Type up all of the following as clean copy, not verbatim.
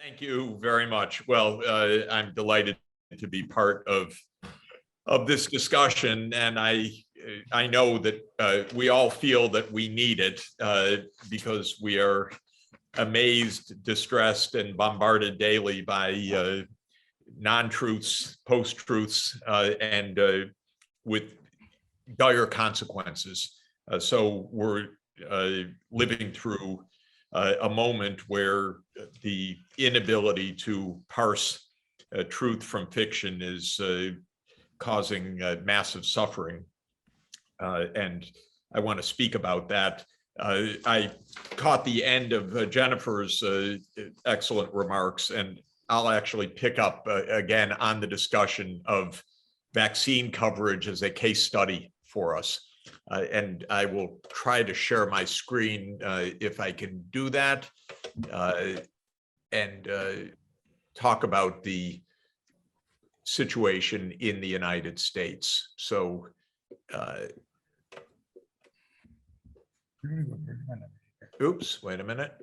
Thank you very much. Well, I'm delighted to be part of this discussion, and I know that we all feel that we need it because we are amazed, distressed, and bombarded daily by non-truths, post-truths, and with dire consequences. So we're living through a moment where the inability to parse truth from fiction is causing massive suffering. And I want to speak about that. I caught the end of Jennifer's excellent remarks, and I'll actually pick up again on the discussion of vaccine coverage as a case study for us. And I will try to share my screen if I can do that, and talk about the situation in the United States. So oops, wait a minute.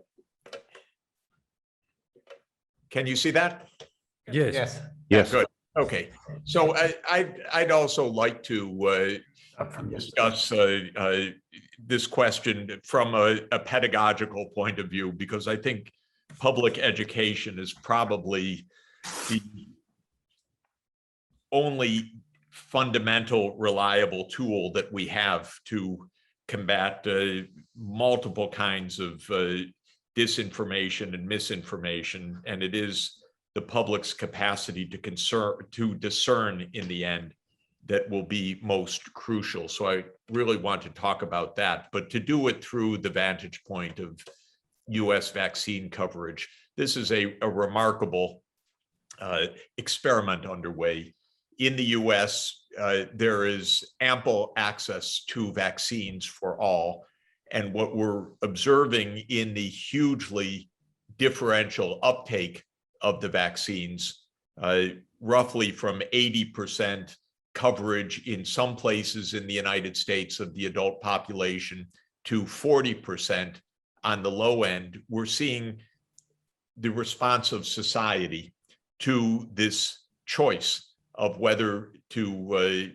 Can you see that? Yes. Yes. Yes. Good. Okay. So I'd also like to discuss this question from a pedagogical point of view, because I think public education is probably the only fundamental reliable tool that we have to combat multiple kinds of disinformation and misinformation, and it is the public's capacity to discern in the end that will be most crucial. So I really want to talk about that, but to do it through the vantage point of US vaccine coverage. This is a remarkable experiment underway. In the US, there is ample access to vaccines for all. And what we're observing in the hugely differential uptake of the vaccines, roughly from 80% coverage in some places in the United States of the adult population to 40% on the low end, we're seeing the response of society to this choice of whether to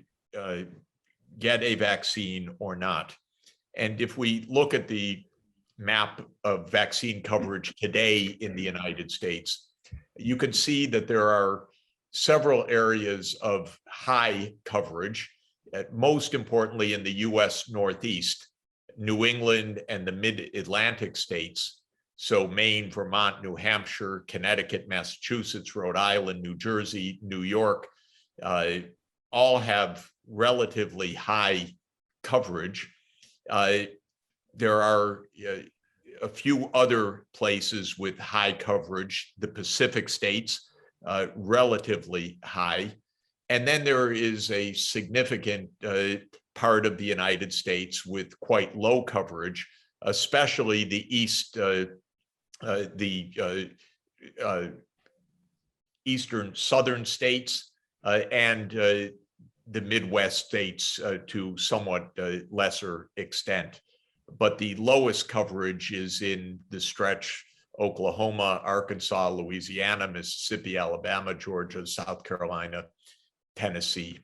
get a vaccine or not. And if we look at the map of vaccine coverage today in the United States, you can see that there are several areas of high coverage, most importantly in the US Northeast, New England and the mid-Atlantic states. So Maine, Vermont, New Hampshire, Connecticut, Massachusetts, Rhode Island, New Jersey, New York, all have relatively high coverage. There are a few other places with high coverage, the Pacific states, relatively high. And then there is a significant part of the United States with quite low coverage, especially the eastern southern states and the Midwest states to somewhat lesser extent. But the lowest coverage is in the stretch Oklahoma, Arkansas, Louisiana, Mississippi, Alabama, Georgia, South Carolina, Tennessee.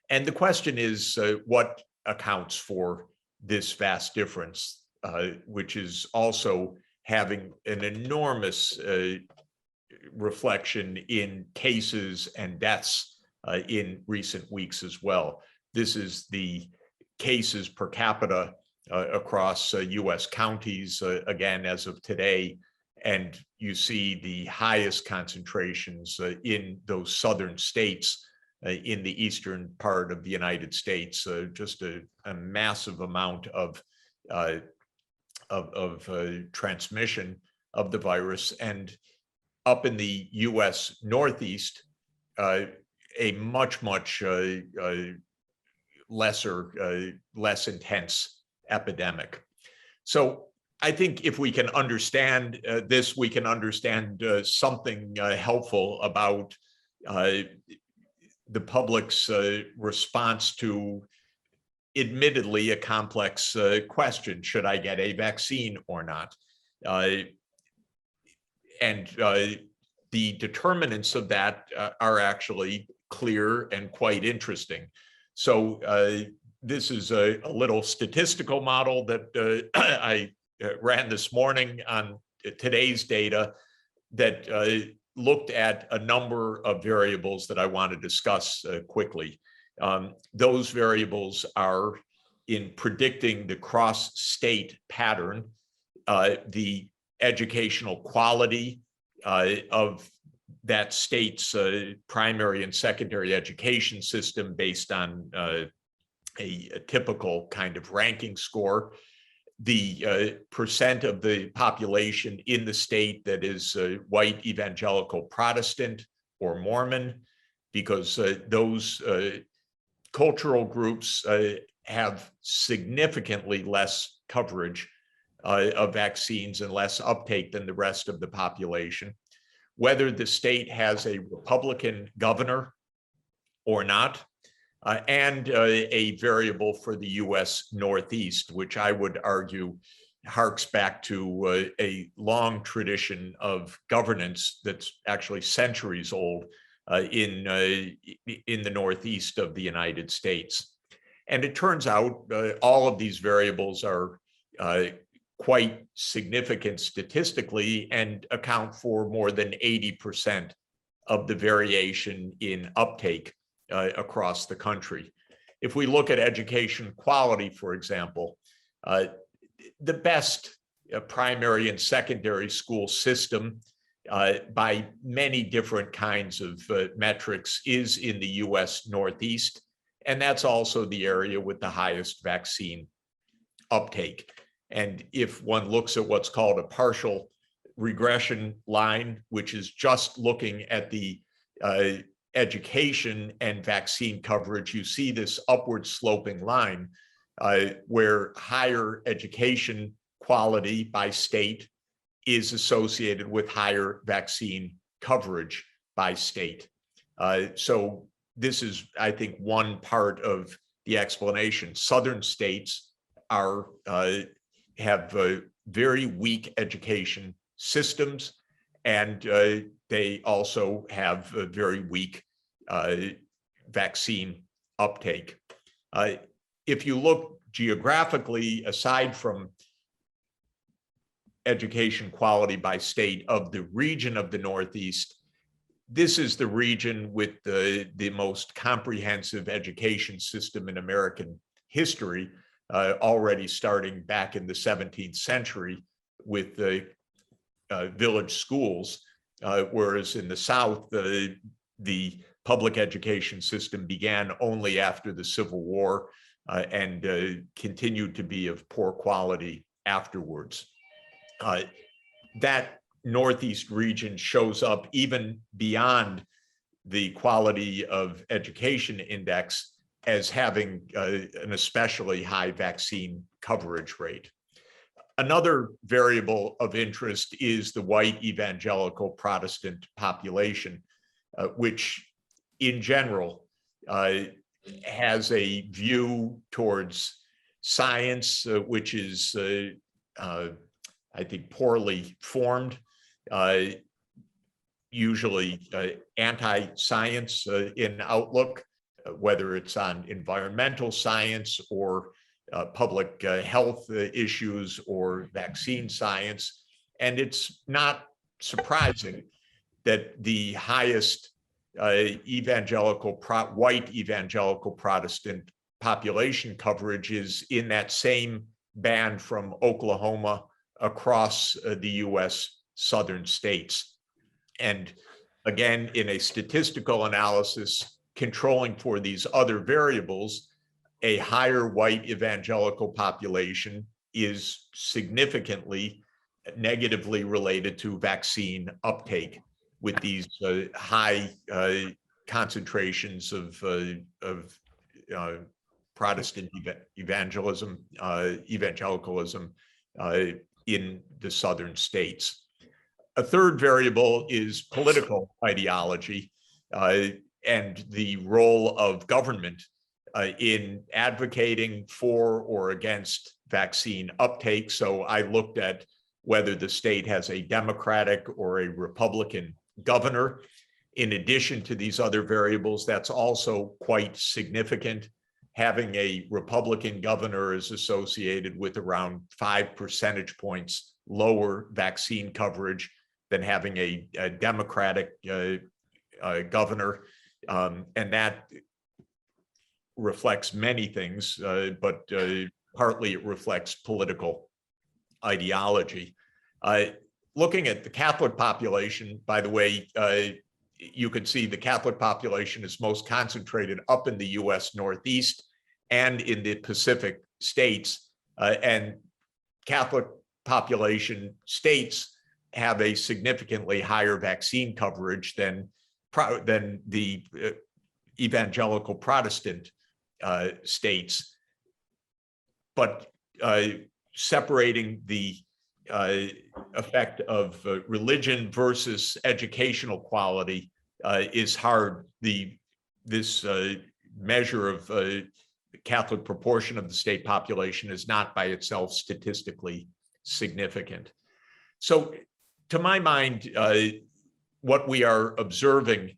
And the question is what accounts for this vast difference, which is also having an enormous reflection in cases and deaths in recent weeks as well. This is the cases per capita across US counties, again, as of today. And you see the highest concentrations in those southern states in the eastern part of the United States, just a massive amount of transmission of the virus. And up in the US Northeast, a much less intense epidemic. So I think if we can understand this, we can understand something helpful about the public's response to admittedly a complex question: should I get a vaccine or not? And the determinants of that are actually clear and quite interesting. So this is a little statistical model that I ran this morning on today's data that looked at a number of variables that I want to discuss quickly. Those variables are in predicting the cross-state pattern, the educational quality of that state's primary and secondary education system based on a typical kind of ranking score, the percent of the population in the state that is white evangelical Protestant or Mormon, because those cultural groups have significantly less coverage of vaccines and less uptake than the rest of the population. Whether the state has a Republican governor or not, and a variable for the US Northeast, which I would argue harks back to a long tradition of governance that's actually centuries old in the Northeast of the United States. And it turns out all of these variables are quite significant statistically and account for more than 80% of the variation in uptake across the country. If we look at education quality, for example, the best primary and secondary school system by many different kinds of metrics is in the US Northeast, and that's also the area with the highest vaccine uptake. And if one looks at what's called a partial regression line, which is just looking at the education and vaccine coverage, you see this upward sloping line where higher education quality by state is associated with higher vaccine coverage by state. So this is, I think, one part of the explanation. Southern states are have very weak education systems, and they also have a very weak vaccine uptake. If you look geographically, aside from education quality by state of the region of the Northeast, this is the region with the most comprehensive education system in American history, already starting back in the 17th century with the village schools, whereas in the South, the public education system began only after the Civil War and continued to be of poor quality afterwards. That Northeast region shows up even beyond the quality of education index as having an especially high vaccine coverage rate. Another variable of interest is the white evangelical Protestant population, which in general has a view towards science, which is, I think, poorly formed, usually anti-science in outlook, whether it's on environmental science or public health issues or vaccine science. And it's not surprising that the highest white evangelical Protestant population coverage is in that same band from Oklahoma across the US southern states. And again, in a statistical analysis, controlling for these other variables, a higher white evangelical population is significantly negatively related to vaccine uptake with these high concentrations of Protestant evangelicalism in the southern states. A third variable is political ideology and the role of government in advocating for or against vaccine uptake. So I looked at whether the state has a Democratic or a Republican governor. In addition to these other variables, that's also quite significant. Having a Republican governor is associated with around 5 percentage points lower vaccine coverage than having a Democratic governor. And that reflects many things, but partly it reflects political ideology. Looking at the Catholic population, by the way, you can see the Catholic population is most concentrated up in the US Northeast and in the Pacific states. And Catholic population states have a significantly higher vaccine coverage than the evangelical Protestant states. But separating the effect of religion versus educational quality is hard. This measure of Catholic proportion of the state population is not by itself statistically significant. So to my mind, what we are observing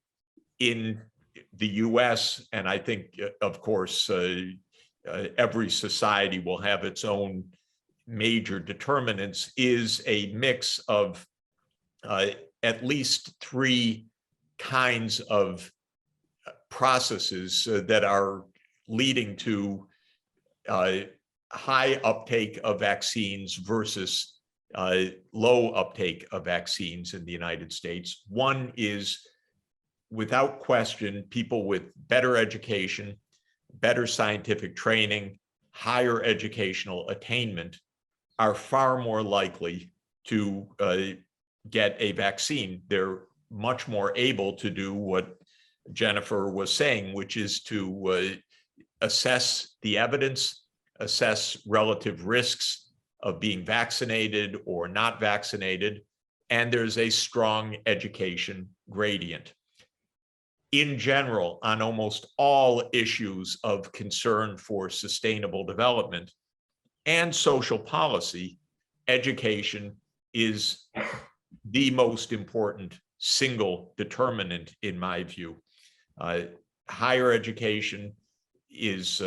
in the US, and I think, of course, every society will have its own major determinants, is a mix of at least 3 kinds of processes that are leading to high uptake of vaccines versus low uptake of vaccines in the United States. One is, without question, people with better education, better scientific training, higher educational attainment are far more likely to get a vaccine. They're much more able to do what Jennifer was saying, which is to assess the evidence, assess relative risks of being vaccinated or not vaccinated, and there's a strong education gradient. In general, on almost all issues of concern for sustainable development and social policy, education is the most important single determinant, in my view. Higher education is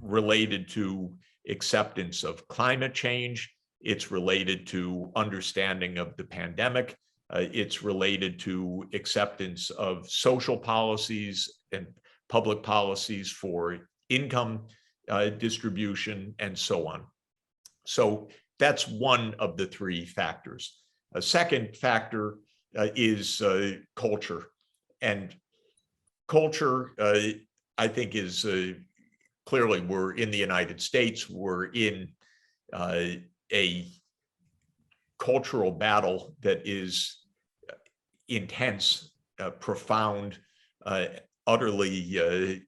related to acceptance of climate change. It's related to understanding of the pandemic. It's related to acceptance of social policies and public policies for income distribution and so on. So that's one of the 3 factors. A second factor is culture. And culture, I think, is clearly, we're in the United States, we're in a cultural battle that is intense, profound, utterly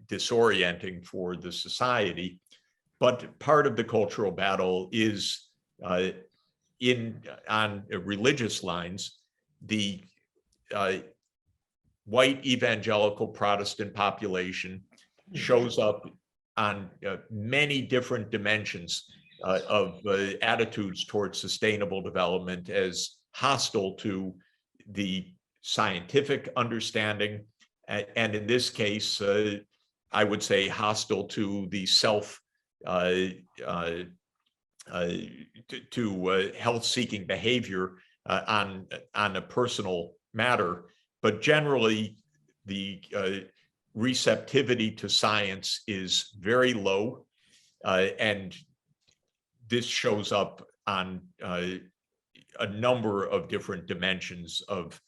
disorienting for the society. But part of the cultural battle is on religious lines. The white evangelical Protestant population shows up on many different dimensions of attitudes towards sustainable development as hostile to the scientific understanding, and in this case, I would say hostile to the health-seeking behavior on a personal matter. But generally, the receptivity to science is very low, and this shows up on a number of different dimensions of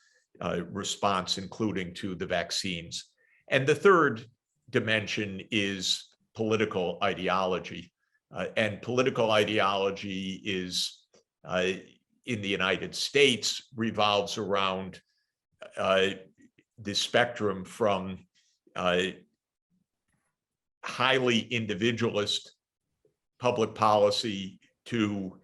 response, including to the vaccines. And the third dimension is political ideology. And political ideology is, in the United States, revolves around the spectrum from highly individualist public policy to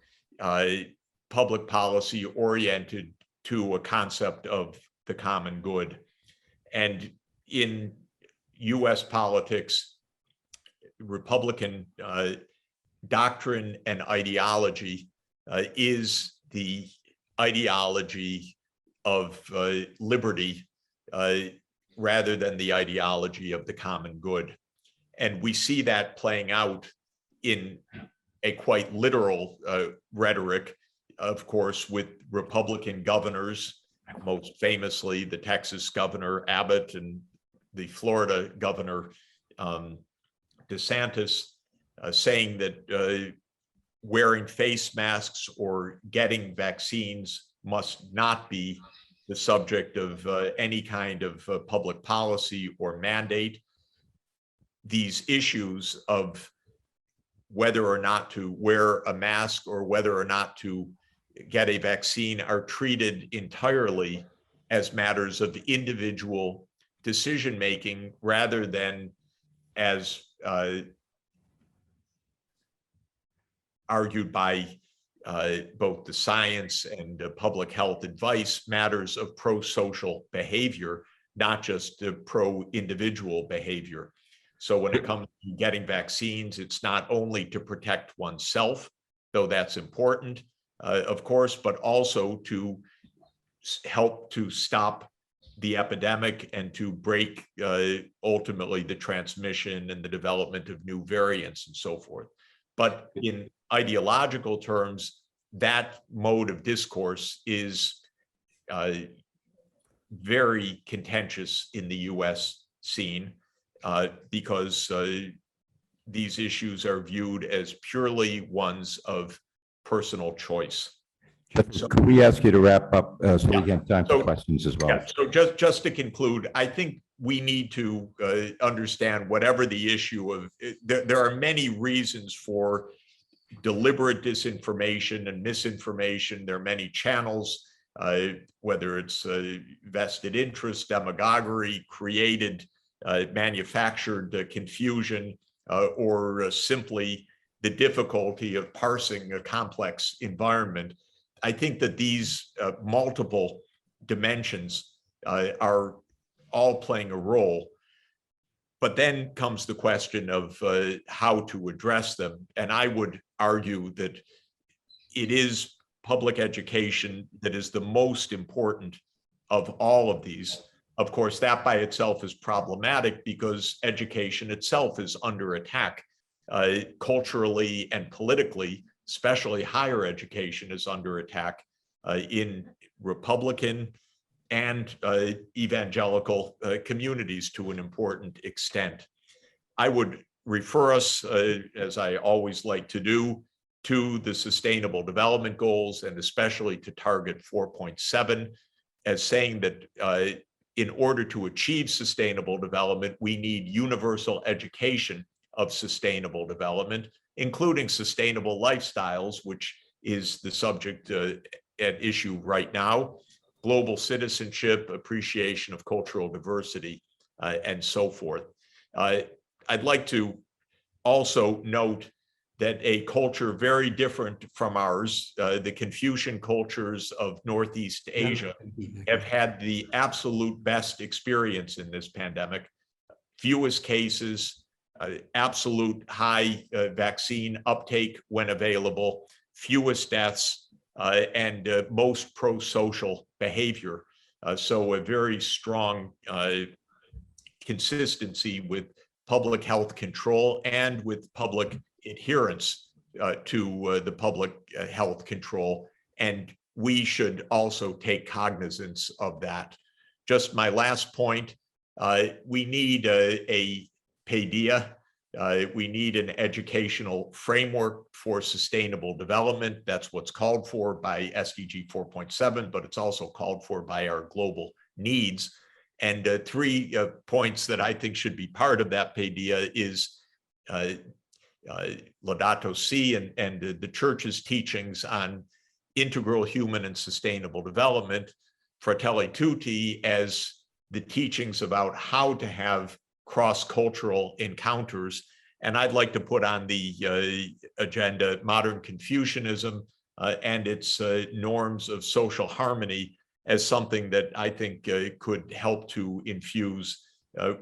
public policy oriented to a concept of the common good. And in US politics, Republican doctrine and ideology is the ideology of liberty rather than the ideology of the common good. And we see that playing out in a quite literal rhetoric, of course, with Republican governors, most famously the Texas governor Abbott and the Florida governor DeSantis, saying that wearing face masks or getting vaccines must not be the subject of any kind of public policy or mandate. These issues of whether or not to wear a mask or whether or not to get a vaccine are treated entirely as matters of individual decision-making rather than as argued by both the science and public health advice, matters of pro-social behavior, not just pro-individual behavior. So when it comes to getting vaccines, it's not only to protect oneself, though that's important, of course, but also to help to stop the epidemic and to break ultimately the transmission and the development of new variants and so forth. But in ideological terms, that mode of discourse is very contentious in the US scene because these issues are viewed as purely ones of personal choice. So, could we ask you to wrap up so we have time for questions as well? Yeah, so just to conclude, I think we need to understand whatever the issue of, there are many reasons for deliberate disinformation and misinformation. There are many channels, whether it's vested interest, demagoguery, created, manufactured confusion, or simply the difficulty of parsing a complex environment. I think that these multiple dimensions are all playing a role. But then comes the question of how to address them. And I would argue that it is public education that is the most important of all of these. Of course, that by itself is problematic because education itself is under attack culturally and politically, especially higher education is under attack in Republican and evangelical communities to an important extent. I would refer us, as I always like to do, to the Sustainable Development Goals and especially to Target 4.7 as saying that in order to achieve sustainable development, we need universal education of sustainable development, including sustainable lifestyles, which is the subject at issue right now, global citizenship, appreciation of cultural diversity, and so forth. I'd like to also note that a culture very different from ours, the Confucian cultures of Northeast Asia, have had the absolute best experience in this pandemic. Fewest cases, absolute high vaccine uptake when available, fewest deaths, and most pro-social behavior. So a very strong consistency with public health control and with public adherence to the public health control. And we should also take cognizance of that. Just my last point, we need a paideia. We need an educational framework for sustainable development. That's what's called for by SDG 4.7, but it's also called for by our global needs. And 3 points that I think should be part of that paideia is Laudato Si and the church's teachings on integral human and sustainable development, Fratelli Tutti as the teachings about how to have cross-cultural encounters. And I'd like to put on the agenda modern Confucianism and its norms of social harmony as something that I think could help to infuse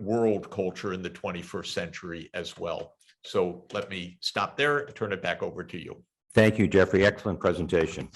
world culture in the 21st century as well. So let me stop there and turn it back over to you. Thank you, Jeffrey. Excellent presentation.